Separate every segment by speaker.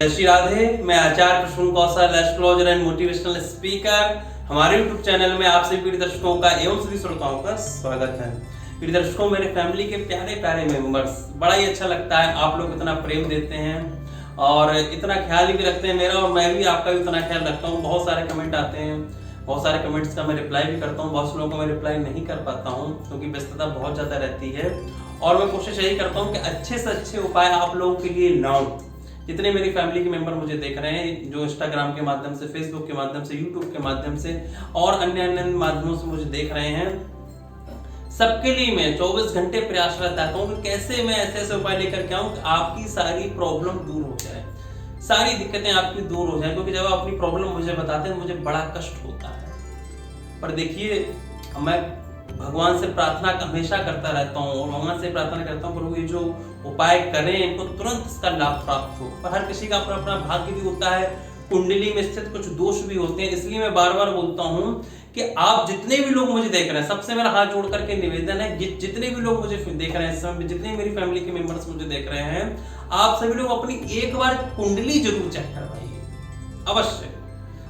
Speaker 1: जय श्री राधे। मैं आचार्य प्रसून कौशल, astrologer and motivational speaker. हमारे YouTube चैनल में आप सभी प्रिय दर्शकों का एवं सभी श्रोताओं का स्वागत है। प्रिय दर्शकों, मेरे फैमिली के प्यारे प्यारे मेंबर्स, बड़ा ही अच्छा लगता है आप लोग इतना प्रेम देते हैं और इतना ख्याल भी रखते हैं मेरा, और मैं भी आपका भी उतना ख्याल रखता हूँ। बहुत सारे कमेंट आते हैं, बहुत सारे कमेंट्स का मैं रिप्लाई भी करता हूँ, बहुत से लोगों को मैं रिप्लाई नहीं कर पाता हूँ क्योंकि व्यस्तता बहुत ज़्यादा रहती है। और मैं कोशिश यही करता हूँ कि अच्छे से अच्छे उपाय आप लोगों के लिए लाऊं। जितने मेरी फैमिली के मेंबर मुझे देख रहे हैं, जो इंस्टाग्राम के माध्यम से, फेसबुक के माध्यम से, यूट्यूब के माध्यम से और अन्य माध्यमों से मुझे देख रहे हैं, सबके लिए मैं 24 घंटे प्रयास रहता हूँ कि कैसे मैं ऐसे ऐसे उपाय लेकर के आऊँ कि आपकी सारी प्रॉब्लम दूर हो जाए, सारी दिक्कतें आपकी दूर हो जाए। क्योंकि जब आप अपनी प्रॉब्लम मुझे बताते हैं मुझे बड़ा कष्ट होता है। पर देखिए, मैं भगवान से प्रार्थना हमेशा करता रहता हूँ और भगवान से प्रार्थना करता हूँ प्रभु ये जो उपाय करें इनको तुरंत इसका लाभ प्राप्त हो। पर हर किसी का अपना अपना भाग्य भी होता है, कुंडली में स्थित कुछ दोष भी होते हैं। इसलिए मैं बार बार बोलता हूँ कि आप जितने भी लोग मुझे देख रहे हैं, सबसे मेरा हाथ जोड़ करके निवेदन है, जितने भी लोग मुझे देख रहे हैं इस समय, जितने मेरी फैमिली के मेंबर्स मुझे देख रहे हैं, आप सभी लोग अपनी एक बार कुंडली जरूर चेक करवाइए, अवश्य।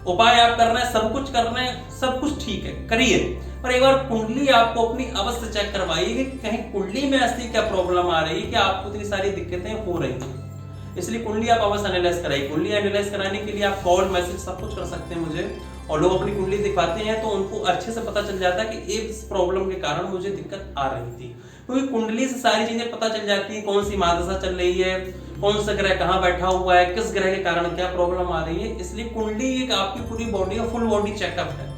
Speaker 1: उपाय आप करना है, सब कुछ करना है, सब कुछ ठीक है, करिए, पर एक बार कुंडली आपको अपनी अवश्य चेक करवाइए कि कहीं कुंडली में असली क्या प्रॉब्लम आ रही है कि आपको इतनी सारी दिक्कतें हो रही हैं। इसलिए कुंडली आप अवश्य एनालाइज कराइए। कुंडली एनालाइज कराने के लिए आप कॉल, मैसेज सब कुछ कर सकते हैं मुझे, और लोग अपनी कुंडली दिखाते हैं तो उनको अच्छे से पता चल जाता है कि इस प्रॉब्लम के कारण मुझे दिक्कत आ रही थी। क्योंकि कुंडली से सारी चीजें पता चल जाती है, कौन सी महादशा चल रही है, कौन सा ग्रह कहाँ बैठा हुआ है, किस ग्रह के कारण क्या प्रॉब्लम आ रही है। इसलिए कुंडली एक आपकी पूरी बॉडी का फुल बॉडी चेकअप है।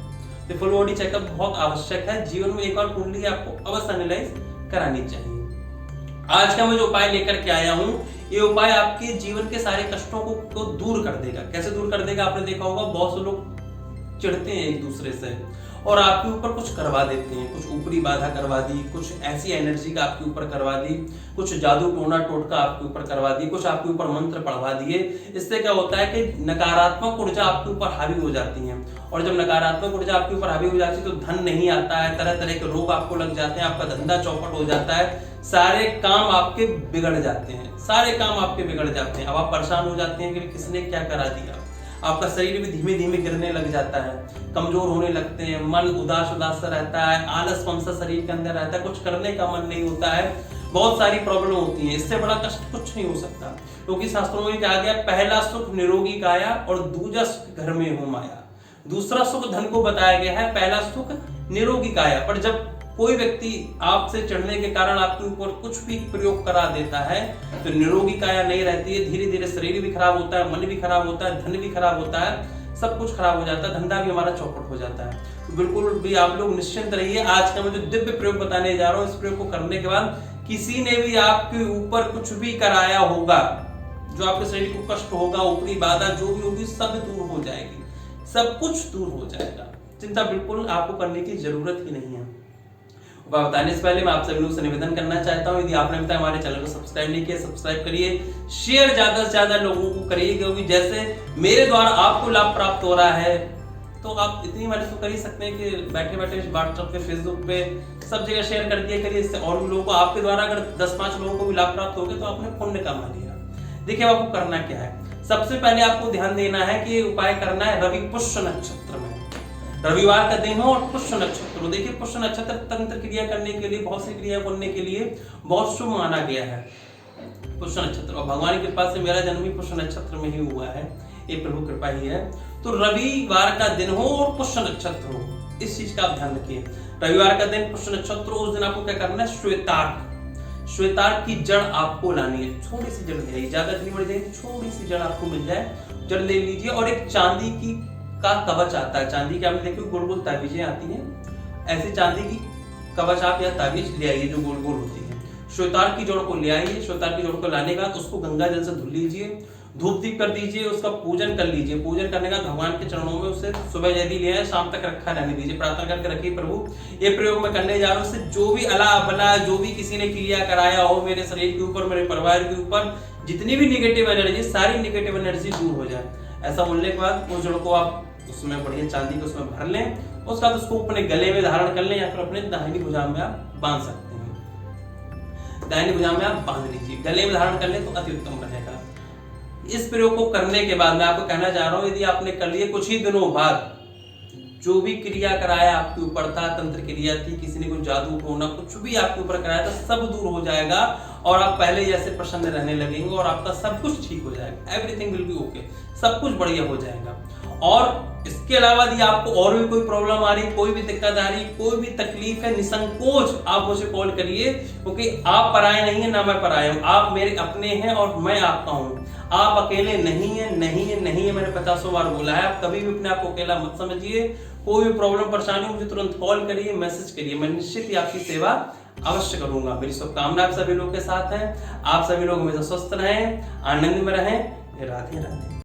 Speaker 1: तो फुल बॉडी चेकअप बहुत आवश्यक है। जीवन में एक बार कुंडली आपको अवश्य एनालाइज करानी चाहिए। आज का मैं जो उपाय लेकर के आया हूँ, ये उपाय आपके जीवन के सारे कष्टों को दूर कर देगा। कैसे दूर कर देगा? आपने देखा होगा बहुत से लोग चिढ़ते हैं एक दूसरे से और आपके ऊपर कुछ करवा देते हैं, कुछ ऊपरी बाधा करवा दी, कुछ ऐसी एनर्जी का आपके ऊपर करवा दी, कुछ जादू टोना टोटका आपके ऊपर करवा दी, कुछ आपके ऊपर मंत्र पढ़वा दिए। इससे क्या होता है कि नकारात्मक ऊर्जा आपके ऊपर हावी हो जाती है, और जब नकारात्मक ऊर्जा आपके ऊपर हावी हो जाती है तो धन नहीं आता है, तरह तरह के रोग आपको लग जाते हैं, आपका धंधा चौपट हो जाता है, सारे काम आपके बिगड़ जाते हैं, सारे काम आपके बिगड़ जाते हैं। अब आप परेशान हो जाते हैं कि किसने क्या करा दिया। आपका शरीर भी धीमे धीमे गिरने लग जाता है, कमजोर होने लगते हैं, मन उदास उदास सा रहता है, आलसपन सा शरीर के अंदर रहता है, कुछ करने का मन नहीं होता है, बहुत सारी प्रॉब्लम होती है। इससे बड़ा कष्ट कुछ नहीं हो सकता, क्योंकि शास्त्रों में कहा गया पहला सुख निरोगी काया और दूजा सुख घर में हो माया। दूसरा सुख धन को बताया गया है, पहला सुख निरोगी काया। पर जब कोई व्यक्ति आपसे चढ़ने के कारण आपके ऊपर कुछ भी प्रयोग करा देता है तो निरोगी काया नहीं रहती है। धीरे धीरे शरीर भी खराब होता है, मन भी खराब होता है, धन भी खराब होता है, सब कुछ खराब हो जाता है, धंधा भी हमारा चौपट हो जाता है। तो बिल्कुल भी आप लोग निश्चिंत रहिए। आज का मैं जो दिव्य प्रयोग बताने जा रहा हूँ, इस प्रयोग को करने के बाद किसी ने भी आपके ऊपर कुछ भी कराया होगा, जो आपके शरीर को कष्ट होगा, ऊपरी बाधा जो भी होगी, सब दूर हो जाएगी, सब कुछ दूर हो जाएगा। चिंता बिल्कुल आपको करने की जरूरत ही नहीं है। बताने से पहले मैं आप सभी लोगों से निवेदन करना चाहता हूं, यदि आपने अभी तक हमारे चैनल को सब्सक्राइब नहीं किया, सब्सक्राइब करिए, शेयर ज्यादा से ज्यादा लोगों को करिए, क्योंकि जैसे मेरे द्वारा आपको लाभ प्राप्त हो रहा है तो आप इतनी मदद तो कर ही सकते हैं कि बैठे बैठे व्हाट्सएप पे, फेसबुक पे, सब जगह शेयर कर दिया करिए। इससे और भी लोगों को, आपके द्वारा अगर 10-5 लोगों को भी लाभ प्राप्त हो गया तो आपने पुण्य कमा लिया। देखिए आपको करना क्या है। सबसे पहले आपको ध्यान देना है कि उपाय करना है रवि पुष्य नक्षत्र में, रविवार का दिन हो और पुष्य नक्षत्र हो। देखिए पुष्य नक्षत्र तंत्र क्रिया करने के लिए, बहुत सी क्रिया करने के लिए बहुत शुभ माना गया है पुष्य नक्षत्र। और भगवान की कृपा से मेरा जन्म भी पुष्य नक्षत्र में ही हुआ है, ये प्रभु कृपा ही है। तो रविवार का दिन हो और पुष्य नक्षत्र हो, इस चीज का आप ध्यान रखिए। रविवार का दिन पुष्य नक्षत्र हो, उस दिन आपको क्या करना है, श्वेतार्क की जड़ आपको लानी है। छोटी सी जड़ है, ज्यादा नहीं बढ़ जाएगी, छोटी सी जड़ आपको मिल जाए, जड़ ले लीजिए। और एक चांदी की का कवच आता है, चांदी की आपने देखी गोल गोल ताबीजें आती हैं, ऐसी चांदी की कवच आप या ताबीज ले आइए जो गोल गोल होती है। श्वेतार्क की जड़ को ले आइए। श्वेतार्क की जड़ को लाने के बाद उसको गंगा जल से धुल लीजिए, धूप दीप कर दीजिए, उसका पूजन कर लीजिए। पूजन करने का भगवान के चरणों में उसे सुबह यदि ले आए, शाम तक रखा रहने दीजिए, प्रार्थना करके रखिए प्रभु ये प्रयोग मैं करने जा रहा हूँ, उससे जो भी अला बला, जो भी किसी ने क्रिया कराया हो मेरे शरीर के ऊपर, मेरे परिवार के ऊपर, जितनी भी निगेटिव एनर्जी, सारी निगेटिव एनर्जी दूर हो जाए। ऐसा बोलने के बाद उस जड़ को आप उसमें बढ़िया चांदी को उसमें भर लें, उसके बाद उसको अपने गले में धारण कर लें या फिर अपने दाहिनी भुजा में आप बांध सकते हैं। दाहिनी भुजा में आप बांध लीजिए, गले में धारण कर लें तो अति उत्तम रहेगा। इस प्रयोग को करने के बाद मैं आपको कहना चाह रहा हूं, यदि आपने कर लिए कुछ ही दिनों बाद जो भी क्रिया कराया आपके ऊपर था, तंत्र क्रिया थी, किसी ने कुछ जादू टोना कुछ भी आपके ऊपर कराया था, सब दूर हो जाएगा और आप पहले जैसे प्रसन्न रहने लगेंगे और आपका सब कुछ ठीक हो जाएगा। एवरीथिंग विल बी ओके, सब कुछ बढ़िया हो जाएगा। और इसके अलावा यदि आपको और भी कोई प्रॉब्लम आ रही, कोई भी दिक्कत आ रही, कोई भी तकलीफ है, निसंकोच आप मुझे कॉल करिए, क्योंकि आप पराये नहीं है ना मैं पराया हूं, आप मेरे अपने हैं और मैं आपका हूं। आप अकेले नहीं है, नहीं है, नहीं है, मैंने 50 बार बोला है। आप कभी भी अपने आप को अकेला मत समझिए। कोई भी प्रॉब्लम परेशानी मुझे तुरंत कॉल करिए, मैसेज करिए, मैं निश्चित ही आपकी सेवा अवश्य करूंगा। मेरी शुभकामना आप सभी लोगों के साथ है। आप सभी लोग हमेशा स्वस्थ रहें, आनंद में रहें। राधे राधे।